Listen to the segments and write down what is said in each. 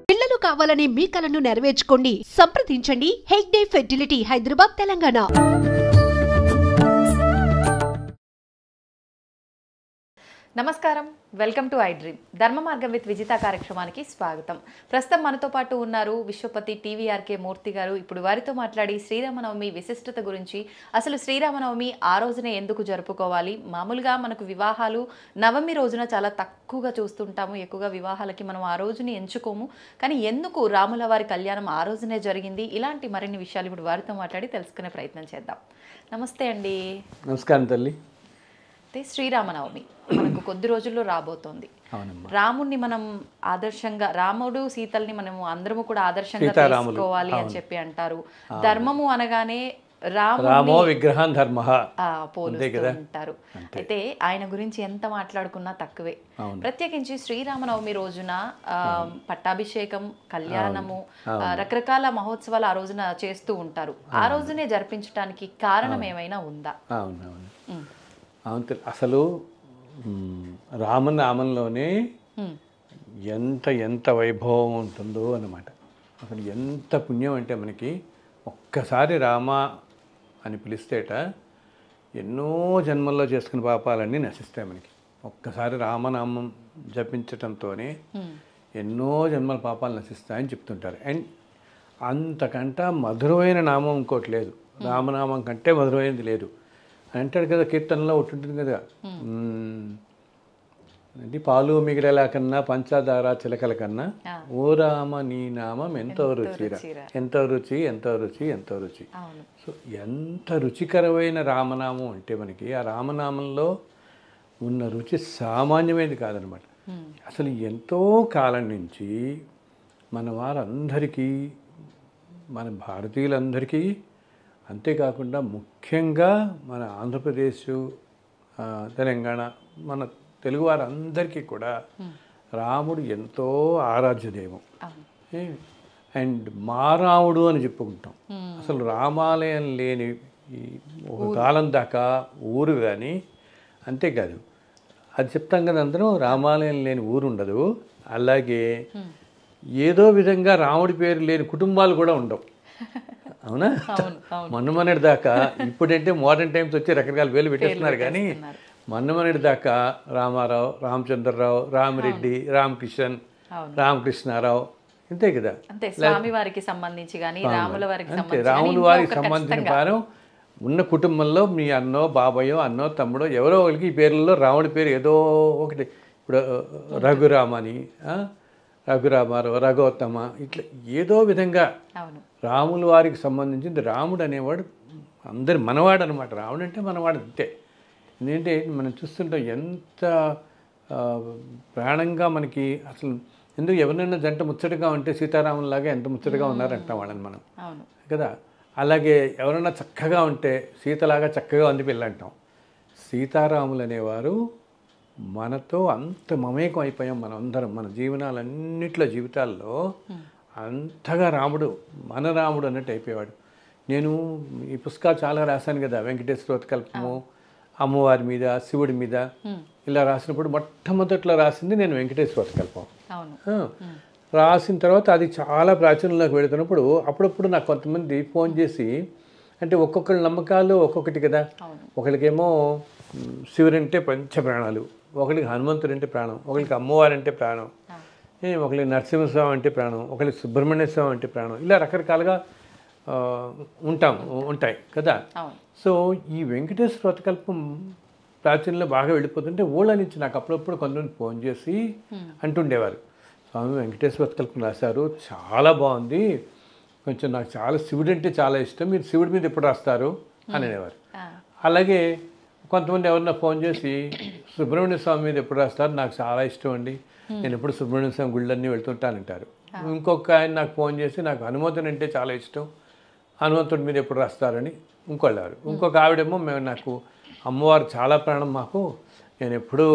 పిల్లలు కావాలని మీ కలను నెరవేర్చుకోండి. సంప్రదించండి హెగ్డే ఫెర్టిలిటీ, హైదరాబాద్, తెలంగాణ. నమస్కారం, వెల్కమ్ టు ఐ డ్రీమ్. ధర్మ మార్గం విత్ విజిత కార్యక్రమానికి స్వాగతం. ప్రస్తుతం మనతో పాటు ఉన్నారు విశ్వపతి టీవీఆర్కే మూర్తి గారు. ఇప్పుడు వారితో మాట్లాడి శ్రీరామనవమి విశిష్టత గురించి, అసలు శ్రీరామనవమి ఆ రోజునే ఎందుకు జరుపుకోవాలి, మామూలుగా మనకు వివాహాలు నవమి రోజున చాలా తక్కువగా చూస్తుంటాము, ఎక్కువగా వివాహాలకి మనం ఆ రోజుని ఎంచుకోము, కానీ ఎందుకు రాముల వారి కళ్యాణం ఆ రోజునే జరిగింది, ఇలాంటి మరిన్ని విషయాలు ఇప్పుడు వారితో మాట్లాడి తెలుసుకునే ప్రయత్నం చేద్దాం. నమస్తే అండి. నమస్కారం తల్లి. శ్రీరామనవమి మనకు కొద్ది రోజుల్లో రాబోతోంది. రాముడిని మనం ఆదర్శంగా, రాముడు సీతల్ని మనము అందరము కూడా ఆదర్శంగా తీసుకోవాలి అని చెప్పి అంటారు. ధర్మము అనగానే రామో విగ్రహం ధర్మ పోలుస్తుంటారు. అయితే ఆయన గురించి ఎంత మాట్లాడుకున్నా తక్కువే. ప్రత్యేకించి శ్రీరామనవమి రోజున పట్టాభిషేకం, కళ్యాణము, రకరకాల మహోత్సవాలు ఆ రోజున చేస్తూ ఉంటారు. ఆ రోజునే జరిపించడానికి కారణం ఏమైనా ఉందా? అసలు రామనామంలోనే ఎంత ఎంత వైభవం ఉంటుందో అన్నమాట. అసలు ఎంత పుణ్యం అంటే మనకి ఒక్కసారి రామ అని పిలిస్తేట ఎన్నో జన్మల్లో చేసుకున్న పాపాలన్నీ నశిస్తాయి మనకి. ఒక్కసారి రామనామం జపించటంతోనే ఎన్నో జన్మల పాపాలు నశిస్తాయని చెప్తుంటారు. అండ్ అంతకంట మధురమైన నామం ఇంకోటి లేదు, రామనామం కంటే మధురమైనది లేదు అంటాడు కదా. కీర్తనలో ఒకటి ఉంటుంది కదా, అంటే పాలు మిగిలేల కన్నా పంచదార చిలకల కన్నా ఓ రామ నీ నామం ఎంతో రుచిరా, ఎంతో రుచి, ఎంతో రుచి, ఎంతో రుచి. సో ఎంత రుచికరమైన రామనామం అంటే మనకి ఆ రామనామంలో ఉన్న రుచి సామాన్యమైనది కాదనమాట. అసలు ఎంతో కాలం నుంచి మన వారందరికీ, మన భారతీయులందరికీ, అంతేకాకుండా ముఖ్యంగా మన ఆంధ్రప్రదేశ్, తెలంగాణ, మన తెలుగు వారందరికీ కూడా రాముడు ఎంతో ఆరాధ్య దైవం. అండ్ మా రాముడు అని చెప్పుకుంటాం. అసలు రామాలయం లేని ఒక కాలం దాకా ఊరు కానీ, అంతేకాదు అది చెప్తాం కదా అందరం, రామాలయం లేని ఊరు ఉండదు. అలాగే ఏదో విధంగా రాముడి పేరు లేని కుటుంబాలు కూడా ఉండవు. అవునా? మొన్నమనేటి దాకా, ఇప్పుడంటే మోడర్న్ టైమ్స్ వచ్చి రకరకాల పేర్లు పెట్టేస్తున్నారు, కానీ మొన్నమనేటి దాకా రామారావు, రామచంద్రరావు, రామిరెడ్డి, రామకిషన్, రామకృష్ణారావు, అంతే కదా. స్వామి వారికి సంబంధించి కానీ రాముల వారికి అంతే, రాముల వారికి సంబంధించిన వారం ఉన్న కుటుంబంలో మీ అన్నో, బాబాయో, అన్నో, తమ్ముడో ఎవరో ఒకరికి ఈ పేర్లలో రాముడి పేరు ఏదో ఒకటి. ఇప్పుడు రఘురామని, రఘురామారావు, రఘోత్తమ, ఇట్లా ఏదో విధంగా రాముల వారికి సంబంధించింది. రాముడు అనేవాడు అందరి మనవాడు అనమాట. రాముడు అంటే మనవాడు అంతే. ఎందుకంటే మనం చూస్తుంటాం ఎంత ప్రాణంగా మనకి. అసలు ఎందుకు ఎవరినైనా జంట ముచ్చటగా ఉంటే సీతారాములాగా ఎంత ముచ్చటగా ఉన్నారంటాం వాళ్ళని మనం కదా. అలాగే ఎవరైనా చక్కగా ఉంటే సీతలాగా చక్కగా ఉంది పిల్ల అంటాం. సీతారాములు అనేవారు మనతో అంత మమేకం అయిపోయాం మనం అందరం. మన జీవితాల్లో అంతగా రాముడు, మన రాముడు అన్నట్టు అయిపోయేవాడు. నేను ఈ పుస్తకాలు చాలా రాశాను కదా, వెంకటేశ్వర కల్పము, అమ్మవారి మీద, శివుడి మీద ఇలా రాసినప్పుడు మొట్టమొదట్లో రాసింది నేను వెంకటేశ్వర కల్పం. రాసిన తర్వాత అది చాలా ప్రాచుర్యంలోకి వెళుతున్నప్పుడు అప్పుడప్పుడు నాకు కొంతమంది ఫోన్ చేసి, అంటే ఒక్కొక్కరి నమ్మకాలు ఒక్కొక్కటి కదా. ఒకరికేమో శివుడు అంటే పంచ ప్రాణాలు, ఒకరికి హనుమంతుడు అంటే ప్రాణం, ఒకరికి అమ్మవారు అంటే ప్రాణం, ఒకరికి నరసింహస్వామి అంటే ప్రాణం, ఒకరికి సుబ్రహ్మణ్య స్వామి అంటే ప్రాణం, ఇలా రకరకాలుగా ఉంటాయి కదా. సో ఈ వెంకటేశ్వర వ్రతకల్పం ప్రాచుర్యంలో బాగా వెళ్ళిపోతుంటే ఊళ్ళ నుంచి నాకు అప్పుడప్పుడు కొంతమంది ఫోన్ చేసి అంటుండేవారు, స్వామి వెంకటేశ్వర వ్రతకల్పం రాశారు, చాలా బాగుంది, కొంచెం నాకు చాలా శివుడు అంటే చాలా ఇష్టం, మీరు శివుడి మీద ఎప్పుడు రాస్తారు అని అనేవారు. అలాగే కొంతమంది ఎవరన్నా ఫోన్ చేసి సుబ్రహ్మణ్య స్వామి మీద ఎప్పుడు రాస్తారు, నాకు చాలా ఇష్టం అండి, నేను ఎప్పుడు సుబ్రహ్మణ్య స్వామి గుళ్ళన్నీ వెళ్తుంటానంటారు. ఇంకొక ఆయన నాకు ఫోన్ చేసి నాకు హనుమంతుడు అంటే చాలా ఇష్టం, హనుమంతుడి మీద ఎప్పుడు రాస్తారని ఇంకోళ్ళారు. ఇంకొక ఆవిడేమో నాకు అమ్మవారు చాలా ప్రాణం, మాకు నేను ఎప్పుడూ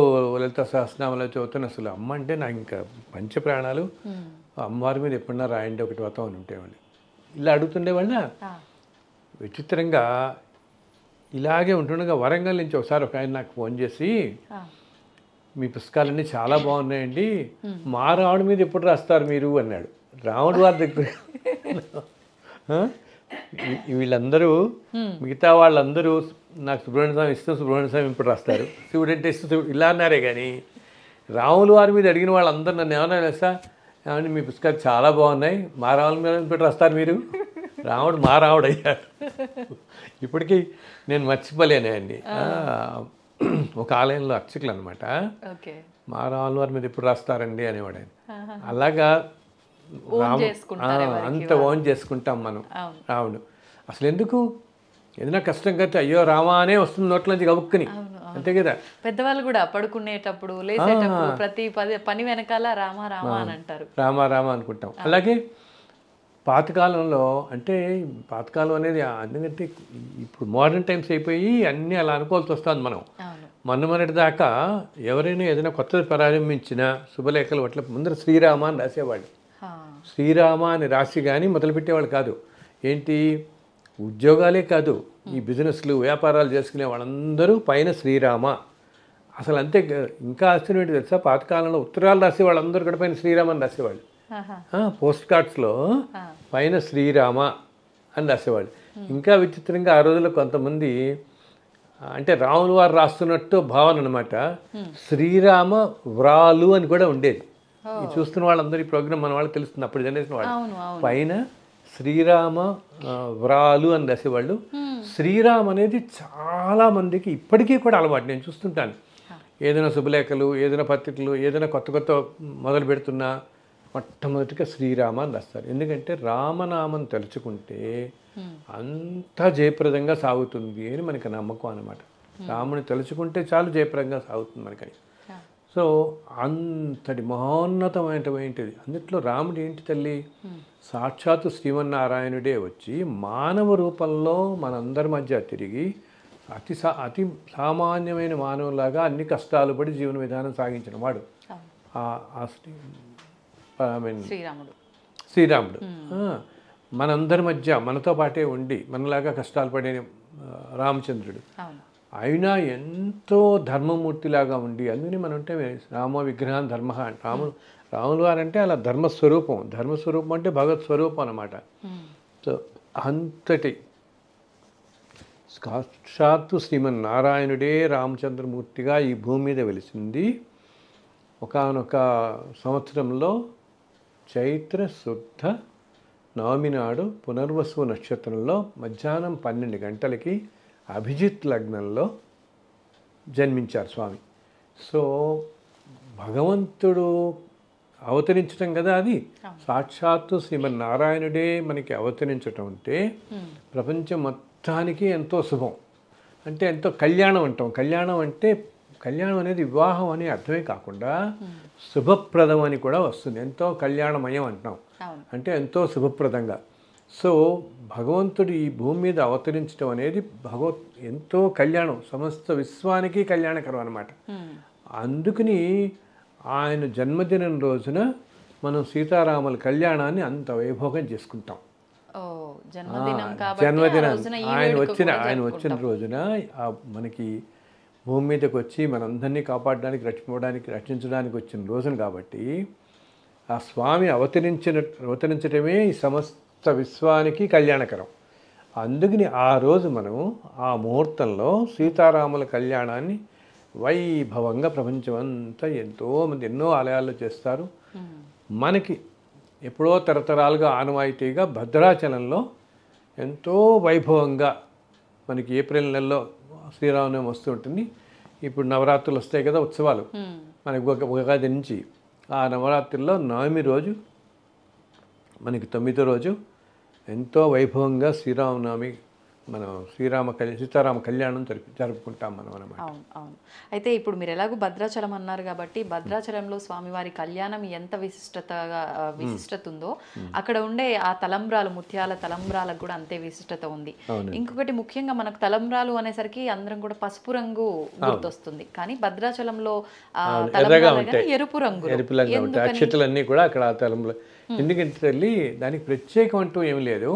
లలిత సహస్రనామంలో చదువుతున్న, అసలు అమ్మ అంటే నాకు ఇంకా పంచ ప్రాణాలు, అమ్మవారి మీద ఎప్పుడన్నా రాయండి ఒకటి వ్రతం అని ఉంటేవాళ్ళు. ఇలా అడుగుతుండేవాళ్ళ. విచిత్రంగా ఇలాగే ఉంటుండగా వరంగల్ నుంచి ఒకసారి ఒక ఆయన నాకు ఫోన్ చేసి, మీ పుస్తకాలన్నీ చాలా బాగున్నాయండి, మా రాముడి మీద ఎప్పుడు రాస్తారు మీరు అన్నాడు. రాముడు వారి దగ్గర వీళ్ళందరూ మిగతా వాళ్ళందరూ నాకు సుబ్రహ్మణ్య స్వామి ఇష్టం, సుబ్రహ్మణ్య స్వామి ఇప్పుడు రాస్తారు, శివుడు అంటే ఇష్టం ఇలా అన్నారే కానీ రాములు వారి మీద అడిగిన వాళ్ళందరూ నన్ను ఏమన్నా తెలుసా, ఏమంటే మీ పుస్తకాలు చాలా బాగున్నాయి, మా రాముల మీద పెట్టి రాస్తారు మీరు, రాముడు మా రాముడు అయ్యాడు. ఇప్పటికీ నేను మర్చిపోలేనే అండి. ఒక ఆలయంలో అర్చకులు అనమాట, మా రాముల వారి మీద ఎప్పుడు రాస్తారండి అనేవాడు ఆయన. అలాగా అంత ఓన్ చేసుకుంటాం మనం రాముడు. అసలు ఎందుకు ఏదైనా కష్టం కడితే అయ్యో రామా అనే వస్తుంది నోట్లోంచి గబుక్కుని, అంతే కదా. పెద్దవాళ్ళు కూడా పడుకునేటప్పుడు లేచేటప్పుడు ప్రతి పని వెనకాల రామ రామ అని అంటారు, రామ రామ అనుకుంటాం. అలాగే పాతకాలంలో అంటే పాతకాలం అనేది ఎందుకంటే ఇప్పుడు మోడర్న్ టైమ్స్ అయిపోయి అన్నీ అలా అనుకోవాల్సి వస్తుంది. మనం మొన్నటి దాకా ఎవరైనా ఏదైనా కొత్తది ప్రారంభించినా శుభలేఖలు అట్లా ముందర శ్రీరామ అని రాసేవాళ్ళు. శ్రీరామ అని రాసి కానీ మొదలుపెట్టేవాళ్ళు కాదు. ఏంటి ఉద్యోగాలే కాదు, ఈ బిజినెస్లు వ్యాపారాలు చేసుకునే వాళ్ళందరూ పైన శ్రీరామ. అసలు అంతే. ఇంకా ఆశ్చర్యం ఏంటి తెలుసా, పాతకాలంలో ఉత్తరాలు రాసే వాళ్ళందరూ కూడా పైన శ్రీరామ అని రాసేవాళ్ళు. పోస్ట్ కార్డ్స్లో పైన శ్రీరామ అని రాసేవాళ్ళు. ఇంకా విచిత్రంగా ఆ రోజుల్లో కొంతమంది అంటే రాములు వారు రాస్తున్నట్టు భావన అనమాట, శ్రీరామ వ్రాలు అని కూడా ఉండేది. చూస్తున్న వాళ్ళందరూ ఈ ప్రోగ్రామ్ మన వాళ్ళకి తెలుస్తుంది, అప్పుడు జనరేషన్ వాళ్ళు పైన శ్రీరామ వ్రాలు అని రాసేవాళ్ళు. శ్రీరామ్ అనేది చాలా మందికి ఇప్పటికీ కూడా అలవాటు. నేను చూస్తుంటాను ఏదైనా శుభలేఖలు, ఏదైనా పత్రికలు, ఏదైనా కొత్త కొత్త మొదలు పెడుతున్నా మొట్టమొదటిగా శ్రీరామ అని రాస్తారు. ఎందుకంటే రామనామం తలుచుకుంటే అంతా జయప్రదంగా సాగుతుంది అని మనకి నమ్మకం అనమాట. రాముని తలుచుకుంటే చాలు జయప్రదంగా సాగుతుంది మనకని. సో అంతటి మహోన్నతమైనటువంటిది. అందుట్లో రాముడు ఏంటి తల్లి, సాక్షాత్తు శ్రీమన్నారాయణుడే వచ్చి మానవ రూపంలో మనందరి మధ్య తిరిగి అతి సామాన్యమైన మానవులాగా అన్ని కష్టాలు పడి జీవన విధానం సాగించిన వాడు శ్రీరాముడు. మనందరి మధ్య మనతో పాటే ఉండి మనలాగా కష్టాలు పడే రామచంద్రుడు. అయినా ఎంతో ధర్మమూర్తిలాగా ఉండి, అందుకని మనం అంటే రామ విగ్రహం ధర్మ. రాములు వారు అంటే అలా ధర్మస్వరూపం. ధర్మస్వరూపం అంటే భగవత్ స్వరూపం అన్నమాట. సో అంతటి సాక్షాత్తు శ్రీమన్నారాయణుడే రామచంద్రమూర్తిగా ఈ భూమి మీద వెలిసింది. ఒకానొక సంవత్సరంలో చైత్ర శుద్ధ నవమి నాడు పునర్వసు నక్షత్రంలో మధ్యాహ్నం 12 గంటలకి అభిజిత్ లగ్నంలో జన్మించారు స్వామి. సో భగవంతుడు అవతరించటం కదా, అది సాక్షాత్తు శ్రీమన్నారాయణుడే మనకి అవతరించటం అంటే ప్రపంచం మొత్తానికి ఎంతో శుభం. అంటే ఎంతో కళ్యాణం అంటాం. కళ్యాణం అనేది వివాహం అనే అర్థమే కాకుండా శుభప్రదం అని కూడా వస్తుంది. ఎంతో కళ్యాణమయం అంటున్నాం అంటే ఎంతో శుభప్రదంగా. సో భగవంతుడు ఈ భూమి మీద అవతరించడం అనేది ఎంతో కళ్యాణం, సమస్త విశ్వానికి కళ్యాణకరం అన్నమాట. అందుకని ఆయన జన్మదినం రోజున మనం సీతారాముల కళ్యాణాన్ని అంత వైభోగం చేసుకుంటాం. జన్మదినం ఆయన వచ్చిన రోజున మనకి భూమి మీదకి వచ్చి మనందరినీ కాపాడడానికి, రక్షించడానికి వచ్చిన రోజున కాబట్టి ఆ స్వామి అవతరించడమే ఈ సమస్త విశ్వానికి కళ్యాణకరం. అందుకని ఆ రోజు మనం ఆ ముహూర్తంలో సీతారాముల కళ్యాణాన్ని వైభవంగా ప్రపంచమంతా ఎంతోమంది ఎన్నో ఆలయాల్లో చేస్తారు. మనకి ఎప్పుడో తరతరాలుగా ఆనవాయితీగా భద్రాచలంలో ఎంతో వైభవంగా మనకి ఏప్రిల్ నెలలో శ్రీరామనవమి వస్తూ ఉంటుంది. ఇప్పుడు నవరాత్రులు వస్తాయి కదా, ఉత్సవాలు మనకి ఉగాది నుంచి. ఆ నవరాత్రుల్లో నవమి రోజు మనకి 9వ రోజు ఎంతో వైభవంగా శ్రీరామనవమి మనం సీతారామ కళ్యాణం జరుపుకుంటాం మనం అన్నమాట. అవును. అయితే ఇప్పుడు మీరు ఎలాగో భద్రాచలం అన్నారు కాబట్టి భద్రాచలంలో స్వామివారి కళ్యాణం ఎంత విశిష్టత ఉందో అక్కడ ఉండే ఆ తలంబ్రాలు, ముత్యాల తలంబ్రాలకు కూడా అంతే విశిష్టత ఉంది. ఇంకొకటి ముఖ్యంగా మనకు తలంబ్రాలు అనేసరికి అందరం కూడా పసుపు రంగు గుర్తొస్తుంది, కానీ భద్రాచలంలో ఎరుపు రంగు అక్షతలన్నీ కూడా అక్కడ తలంబ్రాలు. ఎందుకంటే తల్లి దానికి ప్రత్యేకం అంటూ ఏమి లేదు.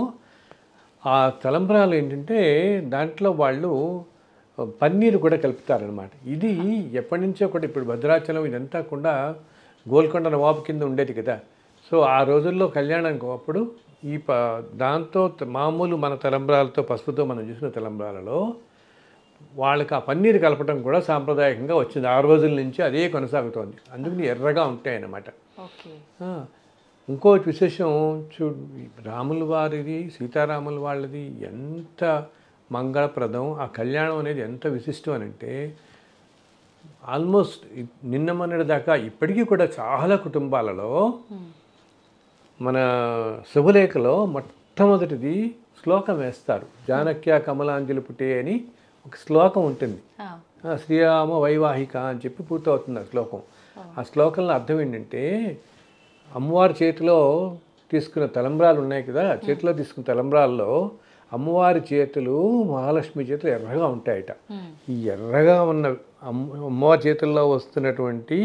ఆ తలంబ్రాలు ఏంటంటే దాంట్లో వాళ్ళు పన్నీరు కూడా కలుపుతారనమాట. ఇది ఎప్పటి నుంచో కూడా ఇప్పుడు భద్రాచలం ఇదంతా కూడా గోల్కొండ నవాబు కింద ఉండేది కదా. సో ఆ రోజుల్లో కళ్యాణానికి అప్పుడు ఈ దాంతో మామూలు మన తలంబ్రాలతో పసుపుతో మనం చూసిన తలంబ్రాలలో వాళ్ళకి ఆ పన్నీరు కలపడం కూడా సాంప్రదాయకంగా వచ్చింది. ఆ రోజుల నుంచి అదే కొనసాగుతోంది. అందుకని ఎర్రగా ఉంటాయన్నమాట. ఇంకోటి విశేషం రాముల వారిది సీతారాముల వాళ్ళది ఎంత మంగళప్రదం, ఆ కళ్యాణం అనేది ఎంత విశిష్టం అని అంటే ఆల్మోస్ట్ నిన్న మొన్నటి దాకా ఇప్పటికీ కూడా చాలా కుటుంబాలలో మన శుభలేఖలో మొట్టమొదటిది శ్లోకం వేస్తారు. జానక్య కమలాంజలి పుటే అని ఒక శ్లోకం ఉంటుంది. శ్రీరామ వైవాహిక అని చెప్పి పూర్తవుతుంది ఆ శ్లోకం. ఆ శ్లోకంలో అర్థం ఏంటంటే అమ్మవారి చేతిలో తీసుకున్న తలంబ్రాలు ఉన్నాయి కదా, చేతిలో తీసుకున్న తలంబ్రాల్లో అమ్మవారి చేతులు మహాలక్ష్మి చేతులు ఎర్రగా ఉంటాయట. ఈ ఎర్రగా ఉన్న అమ్మవారి చేతుల్లో వస్తున్నటువంటి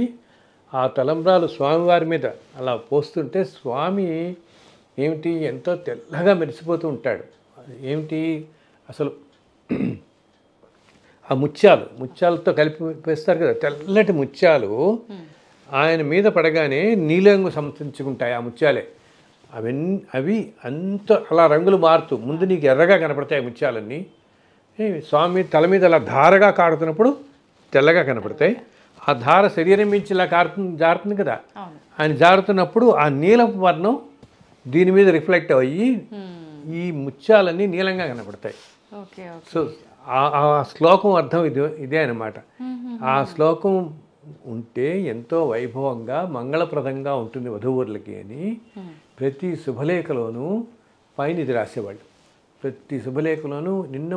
ఆ తలంబ్రాలు స్వామివారి మీద అలా పోస్తుంటే స్వామి ఏమిటి ఎంతో తెల్లగా మెరిసిపోతూ ఉంటాడు. ఏమిటి అసలు ఆ ముత్యాలతో కలిపి వేస్తారు కదా, తెల్లటి ముత్యాలు ఆయన మీద పడగానే నీలంగు సంతరించుకుంటాయి ఆ ముత్యాలే. అవి అంత అలా రంగులు మారుతూ ముందు నీకు ఎర్రగా కనపడతాయి ముత్యాలన్నీ. స్వామి తల మీద అలా ధారగా కారుతున్నప్పుడు తెల్లగా కనపడతాయి. ఆ ధార శరీరం నుంచి ఇలా జారుతుంది కదా, ఆయన జారుతున్నప్పుడు ఆ నీలపు వర్ణం దీని మీద రిఫ్లెక్ట్ అయ్యి ఈ ముత్యాలన్నీ నీలంగా కనపడతాయి. సో ఆ శ్లోకం అర్థం ఇదే అన్నమాట. ఆ శ్లోకం ఉంటే ఎంతో వైభవంగా మంగళప్రదంగా ఉంటుంది వధూవరులకి అని ప్రతి శుభలేఖలోనూ పైన ఇది రాసేవాళ్ళు. ప్రతి శుభలేఖలోనూ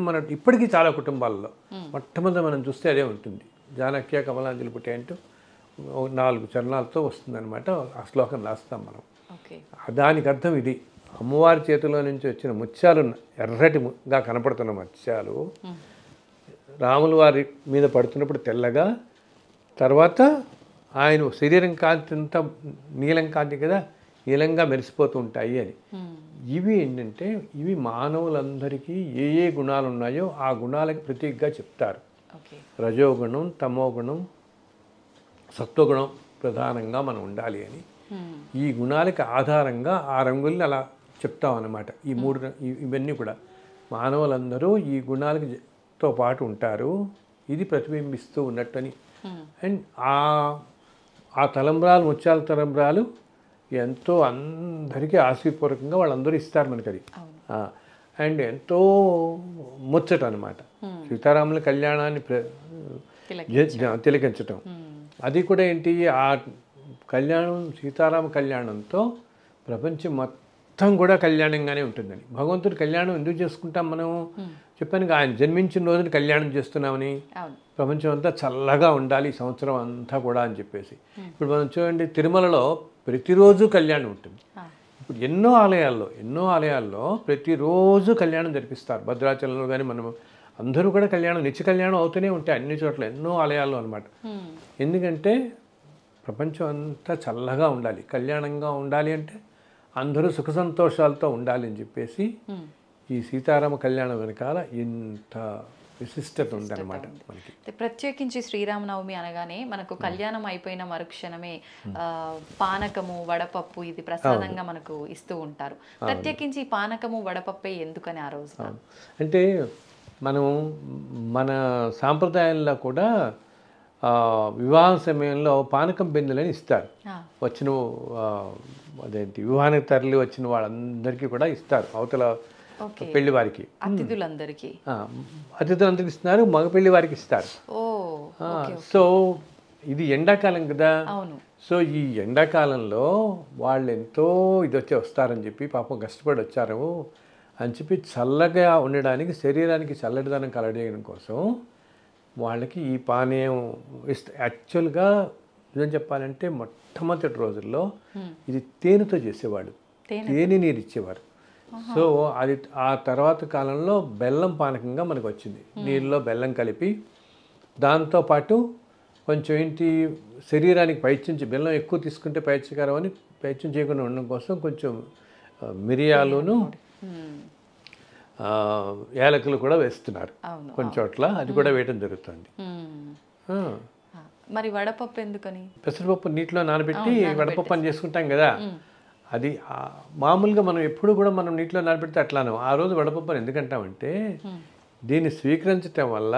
మన ఇప్పటికీ చాలా కుటుంబాల్లో మొట్టమొదటి మనం చూస్తే అదే ఉంటుంది. జానక్య కమలాంజలి పుట్టే అంటూ 4 చరణాలతో వస్తుందన్నమాట. ఆ శ్లోకం రాస్తాం మనం. దానికి అర్థం ఇది. అమ్మవారి చేతిలో నుంచి వచ్చిన ముత్యాలు ఎర్రటిగా కనపడుతున్న ముత్యాలు రాముల వారి మీద పడుతున్నప్పుడు తెల్లగా, తర్వాత ఆయన శరీరం కాంతి అంతా నీలం కాంతి కదా, నీలంగా మెరిసిపోతూ ఉంటాయి అని. ఇవి ఏంటంటే ఇవి మానవులందరికీ ఏ ఏ గుణాలు ఉన్నాయో ఆ గుణాలకి ప్రతీకగా చెప్తారు. రజోగుణం, తమోగుణం, సత్వగుణం ప్రధానంగా మనం ఉండాలి అని ఈ గుణాలకి ఆధారంగా ఆ రంగుల్ని అలా చెప్తాం అన్నమాట. ఈ 3 ఇవన్నీ కూడా మానవులందరూ ఈ గుణాలతో పాటు ఉంటారు, ఇది ప్రతిబింబిస్తూ ఉన్నట్టని. అండ్ ఆ తలంబ్రాలు ముత్యాల తలంబ్రాలు ఎంతో అందరికీ ఆశీపూర్వకంగా వాళ్ళందరూ ఇస్తారు మనకి అది. అండ్ ఎంతో ముచ్చట అనమాట సీతారాముల కళ్యాణాన్ని తిలకించటం. అది కూడా ఏంటి, ఆ కళ్యాణం సీతారామ కళ్యాణంతో ప్రపంచం మొత్తం కూడా కళ్యాణంగానే ఉంటుందని. భగవంతుడి కళ్యాణం ఎందుకు చేసుకుంటాం మనం? చెప్పాను ఆయన జన్మించిన రోజున కళ్యాణం చేస్తున్నామని, ప్రపంచం అంతా చల్లగా ఉండాలి ఈ సంవత్సరం అంతా కూడా అని చెప్పేసి. ఇప్పుడు మనం చూడండి, తిరుమలలో ప్రతిరోజు కళ్యాణం ఉంటుంది. ఇప్పుడు ఎన్నో ఆలయాల్లో ప్రతిరోజు కళ్యాణం జరిపిస్తారు. భద్రాచలంలో కానీ మనం అందరూ కూడా కళ్యాణం నిత్య కళ్యాణం అవుతూనే ఉంటాయి అన్ని చోట్ల, ఎన్నో ఆలయాల్లో అనమాట. ఎందుకంటే ప్రపంచం అంతా చల్లగా ఉండాలి, కళ్యాణంగా ఉండాలి అంటే అందరూ సుఖ సంతోషాలతో ఉండాలి అని చెప్పేసి ఈ సీతారామ కళ్యాణం వెనకాల ఇంత విశిష్టత ఉందన్నమాట మనకి. ప్రత్యేకించి శ్రీరామనవమి అనగానే మనకు కళ్యాణం అయిపోయిన మరుక్షణమే పానకము, వడపప్పు ఇది ప్రసాదంగా మనకు ఇస్తూ ఉంటారు. ప్రత్యేకించి పానకము, వడపప్పే ఎందుకని ఆ రోజు? అంటే మనం మన సాంప్రదాయంలో కూడా వివాహం సమయంలో పానకం బిందెలని ఇస్తారు. వచ్చిన అదేంటి వివాహానికి తరలి వచ్చిన వాళ్ళందరికీ కూడా ఇస్తారు. అవతల పెళ్లి వారికి, అతిథులందరికీ ఇస్తున్నారు, మగ పెళ్లి వారికి ఇస్తారు. సో ఇది ఎండాకాలం కదా, సో ఈ ఎండాకాలంలో వాళ్ళు ఎంతో వస్తారని చెప్పి పాపం కష్టపడి వచ్చారు అని చెప్పి చల్లగా ఉండడానికి, శరీరానికి చల్లటిదనం కలగడం కోసం వాళ్ళకి ఈ పానీయం యాక్చువల్గా నిజం చెప్పాలంటే మొట్టమొదటి రోజుల్లో ఇది తేనెతో చేసేవాడు, తేనె నీరు ఇచ్చేవారు. సో అది ఆ తర్వాత కాలంలో బెల్లం పానకంగా మనకు వచ్చింది. నీళ్ళలో బెల్లం కలిపి దాంతోపాటు కొంచెం ఏంటి శరీరానికి బెల్లం ఎక్కువ తీసుకుంటే పైత్యకరం అని పైత్యం చేయకుండా ఉండడం కోసం కొంచెం మిరియాలును యాలకులు కూడా వేస్తున్నారు కొన్ని చోట్ల, అది కూడా వేయటం జరుగుతుంది. మరి వడపప్పు ఎందుకని? పెసరపప్పు నీటిలో నానబెట్టి వడపప్పు అని చేసుకుంటాం కదా, అది మామూలుగా మనం ఎప్పుడు కూడా మనం నీటిలో నానబెడితే అట్లాను. ఆ రోజు వడపప్పు అని ఎందుకంటామంటే దీన్ని స్వీకరించటం వల్ల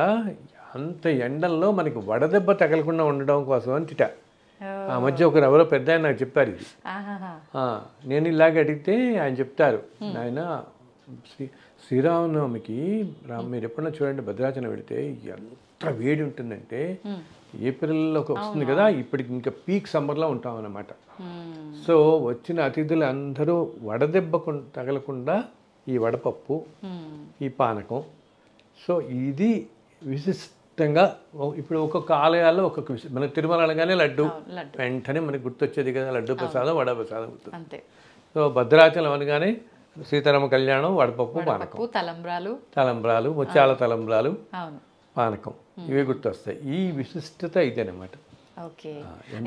అంత ఎండల్లో మనకి వడదెబ్బ తగలకుండా ఉండడం కోసం అని తిట. ఆ మధ్య ఒకరు ఎవరో పెద్ద ఆయన నాకు చెప్పారు ఇది. నేను ఇలాగ అడిగితే ఆయన చెప్తారు, ఆయన శ్రీరామనవమికి మీరు ఎప్పుడన్నా చూడండి భద్రాచలం పెడితే ఎంత వేడి ఉంటుందంటే, ఏప్రిల్లోకి వస్తుంది కదా, ఇప్పటికి ఇంకా పీక్ సమ్మర్లో ఉంటాం అన్నమాట. సో వచ్చిన అతిథులు అందరూ వడదెబ్బ తగలకుండా ఈ వడపప్పు, ఈ పానకం, సో ఇది విశిష్టంగా. ఇప్పుడు ఒక్కొక్క ఆలయాల్లో ఒక్కొక్క మన తిరుమల అనగానే లడ్డు వెంటనే మనకి గుర్తొచ్చేది కదా, లడ్డు ప్రసాదం, వడ ప్రసాదం గుర్తు. సో భద్రాచలం అనగానే సీతారామ కళ్యాణం, వడపప్పు, పానకం, తలంబ్రాలు, ముత్యాల తలంబ్రాలు, పానకం, ఇవి గుర్తొస్తాయి. ఈ విశిష్టత ఇదేనమాట. ఓకే,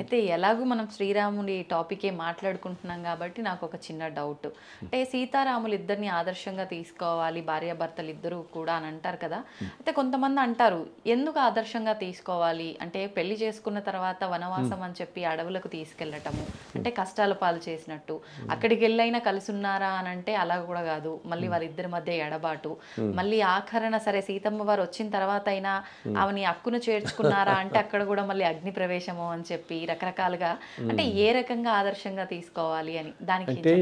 అయితే ఎలాగూ మనం శ్రీరాముడి టాపికే మాట్లాడుకుంటున్నాం కాబట్టి నాకు ఒక చిన్న డౌట్. అంటే సీతారాములు ఇద్దరిని ఆదర్శంగా తీసుకోవాలి భార్యాభర్తలు ఇద్దరు కూడా అని అంటారు కదా. అయితే కొంతమంది అంటారు ఎందుకు ఆదర్శంగా తీసుకోవాలి అంటే, పెళ్లి చేసుకున్న తర్వాత వనవాసం అని చెప్పి అడవులకు తీసుకెళ్ళటము అంటే కష్టాల పాలు చేసినట్టు, అక్కడికి వెళ్ళైనా కలిసి ఉన్నారా అని అంటే అలా కూడా కాదు, మళ్ళీ వాళ్ళిద్దరి మధ్య ఎడబాటు, మళ్ళీ ఆఖరణ సరే సీతమ్మ వారు వచ్చిన తర్వాత అయినా ఆమెని అక్కును చేర్చుకున్నారా అంటే అక్కడ కూడా మళ్ళీ అగ్ని ప్రవేశము అని చెప్పి రకరకాలుగా, అంటే ఏ రకంగా ఆదర్శంగా తీసుకోవాలి అని దానికి అంటే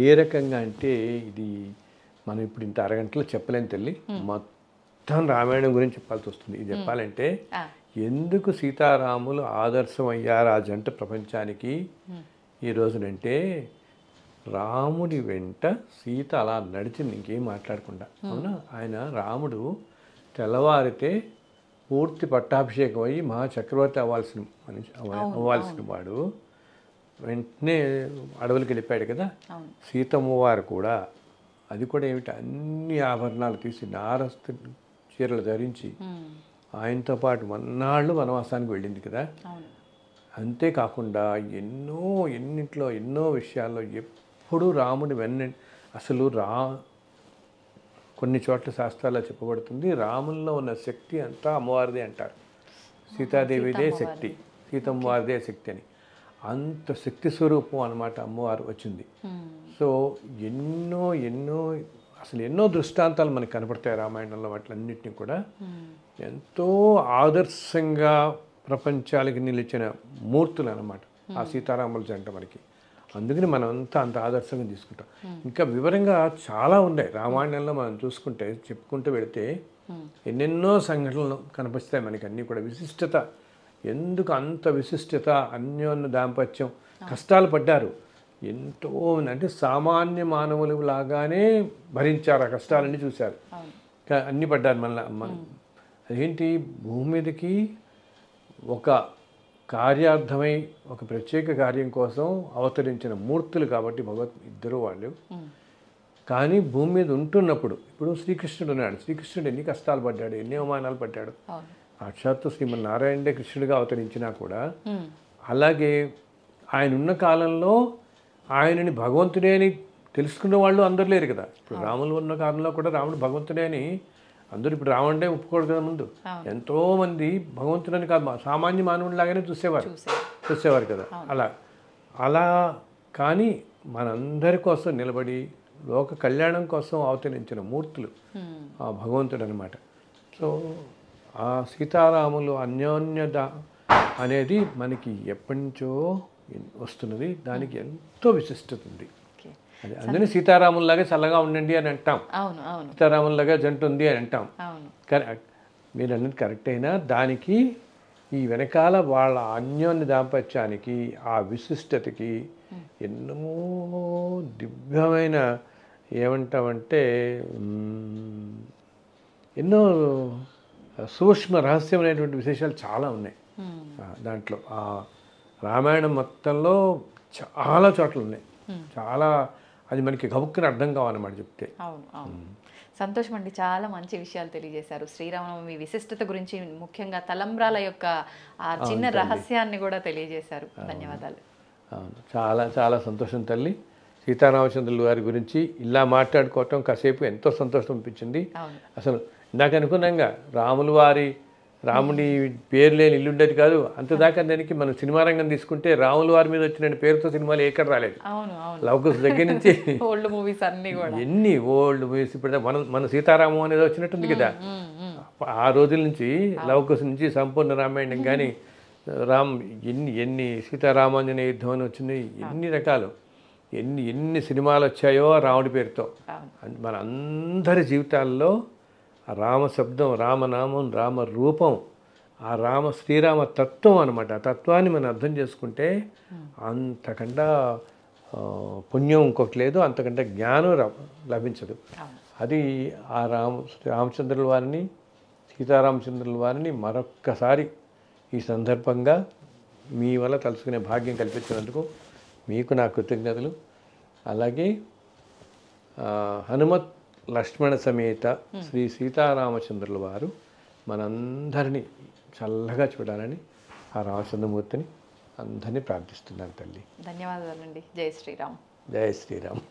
ఏ రకంగా అంటే, ఇది మనం ఇప్పుడు ఇంత అరగంటలో చెప్పలేని తల్లి, మొత్తం రామాయణం గురించి చెప్పాల్సి వస్తుంది. ఇది చెప్పాలంటే ఎందుకు సీతారాములు ఆదర్శం అయ్యారు ఆ జంట ప్రపంచానికి ఈ రోజునంటే, రాముడి వెంట సీత అలా నడిచింది ఇంకేం మాట్లాడకుండా. అవునా, ఆయన రాముడు తెల్లవారితే పూర్తి పట్టాభిషేకం అయ్యి మహాచక్రవర్తి అవ్వాల్సిన వాడు వెంటనే అడవులకి వెళ్ళిపోయాడు కదా. సీతమ్మ వారు కూడా అది కూడా ఏమిటి, అన్ని ఆభరణాలు తీసి నారస్తు చీరలు ధరించి ఆయనతో పాటు మన్నాళ్ళు వనవాసానికి వెళ్ళింది కదా. అంతేకాకుండా ఎన్నింట్లో ఎన్నో విషయాల్లో ఎప్పుడూ రాముడి అసలు కొన్ని చోట్ల శాస్త్రాల్లో చెప్పబడుతుంది, రాముల్లో ఉన్న శక్తి అంతా అమ్మవారిదే అంటారు. సీతాదేవిదే శక్తి, సీతమ్మవారిదే శక్తి అని. అంత శక్తి స్వరూపం అన్నమాట అమ్మవారు వచ్చింది. సో ఎన్నో దృష్టాంతాలు మనకు కనపడతాయి రామాయణంలో. వాటిలన్నింటినీ కూడా ఎంతో ఆదర్శంగా ప్రపంచాలకి నిలిచిన మూర్తులు అన్నమాట ఆ సీతారాముల జంట మనకి. అందుకని మనం అంతా అంత ఆదర్శంగా తీసుకుంటాం. ఇంకా వివరంగా చాలా ఉన్నాయి రామాయణంలో. మనం చూసుకుంటే చెప్పుకుంటూ వెళితే ఎన్నెన్నో సంఘటనలు కనిపిస్తాయి మనకి. అన్నీ కూడా విశిష్టత, ఎందుకు అంత విశిష్టత, అన్యోన్య దాంపత్యం, కష్టాలు పడ్డారు ఎంతో, అంటే సామాన్య మానవులు లాగానే భరించారు ఆ కష్టాలన్నీ చూశారు, అన్నీ పడ్డారు. మళ్ళీ అదేంటి, భూమి మీదకి ఒక కార్యార్థమై ఒక ప్రత్యేక కార్యం కోసం అవతరించిన మూర్తులు కాబట్టి ఇద్దరు వాళ్ళు. కానీ భూమి మీద ఉంటున్నప్పుడు ఇప్పుడు శ్రీకృష్ణుడు ఉన్నాడు, శ్రీకృష్ణుడు ఎన్ని కష్టాలు పడ్డాడు, ఎన్ని అవమానాలు పడ్డాడు. సాక్షాత్తు శ్రీమన్నారాయణుడే కృష్ణుడిగా అవతరించినా కూడా అలాగే ఆయన ఉన్న కాలంలో ఆయనని భగవంతుడే అని తెలుసుకున్న వాళ్ళు అందరు లేరు కదా. ఇప్పుడు రాములు ఉన్న కాలంలో కూడా రాముడు భగవంతుడే అని అందరూ ఇప్పుడు రావణుడే ఒప్పుకోడు కదా. ముందు ఎంతోమంది భగవంతుడని కాదు సామాన్య మానవుడిలాగానే చూసేవారు కదా. అలా కానీ మనందరి కోసం నిలబడి లోక కళ్యాణం కోసం అవతరించిన మూర్తులు ఆ భగవంతుడు అనమాట. సో ఆ సీతారాములు అన్యోన్యత అనేది మనకి ఎప్పటి నుంచో వస్తున్నది, దానికి ఎంతో విశిష్టత ఉంది. అందుకని సీతారాముల్లాగా చల్లగా ఉండండి అని అంటాం, సీతారాముల్లాగా జంట ఉంది అని అంటాం. మీరు అన్నది కరెక్ట్ అయినా దానికి ఈ వెనకాల వాళ్ళ అన్యోన్య దాంపత్యానికి ఆ విశిష్టతకి ఎన్నో దివ్యమైన ఏమంటామంటే ఎన్నో సూక్ష్మ రహస్యమైనటువంటి విశేషాలు చాలా ఉన్నాయి దాంట్లో. ఆ రామాయణం మొత్తంలో చాలా చోట్ల ఉన్నాయి, చాలా. అది మనకి గబుక్కుని అర్థం కావాలన్నమాట చెప్తే. అవును. సంతోషం అండి, చాలా మంచి విషయాలు తెలియజేశారు. శ్రీరామనవమి విశిష్టత గురించి, ముఖ్యంగా తలంబ్రాల యొక్క ఆ చిన్న రహస్యాన్ని కూడా తెలియజేశారు. ధన్యవాదాలు. అవును, చాలా చాలా సంతోషం తల్లి. సీతారామచంద్రుల వారి గురించి ఇలా మాట్లాడుకోవటం కాసేపు ఎంతో సంతోషం అనిపించింది. అసలు ఇందాక అనుకున్నాగా రాముడి పేరు లేని ఇల్లు ఉండేది కాదు. అంతదాకా దానికి మనం సినిమా రంగం తీసుకుంటే రాముల వారి మీద వచ్చిన పేరుతో సినిమాలు ఎక్కడ రాలేదు. లవకుశ దగ్గర నుంచి ఓల్డ్ మూవీస్ అన్ని కూడా ఎన్ని ఓల్డ్ మూవీస్ ఇప్పుడు మన సీతారామం అనేది వచ్చినట్టుంది కదా. ఆ రోజుల నుంచి లవకుశ నుంచి సంపూర్ణ రామాయణం కానీ ఎన్ని సీతారామాంజనేయ యుద్ధం అని వచ్చినాయి, ఎన్ని రకాలు ఎన్ని సినిమాలు వచ్చాయో రాముడి పేరుతో. మన అందరి జీవితాల్లో ఆ రామశబ్దం, రామనామం, రామరూపం, ఆ శ్రీరామ తత్వం అనమాట. ఆ తత్వాన్ని మనం అర్థం చేసుకుంటే అంతకంటే పుణ్యం ఇంకొకటి లేదు, అంతకంటే జ్ఞానం లభించదు. అది ఆ రామచంద్రుల వారిని, సీతారామచంద్రుల వారిని మరొక్కసారి ఈ సందర్భంగా మీ వల్ల తలుసుకునే భాగ్యం కల్పించినందుకు మీకు నా కృతజ్ఞతలు. అలాగే హనుమత్ లక్ష్మణ సమేత శ్రీ సీతారామచంద్రుల వారు మనందరినీ చల్లగా చూడాలని ఆ రామచంద్రమూర్తిని అందరినీ ప్రార్థిస్తున్నాను తల్లి. ధన్యవాదాలండి. జై శ్రీరామ్. జై శ్రీరామ్.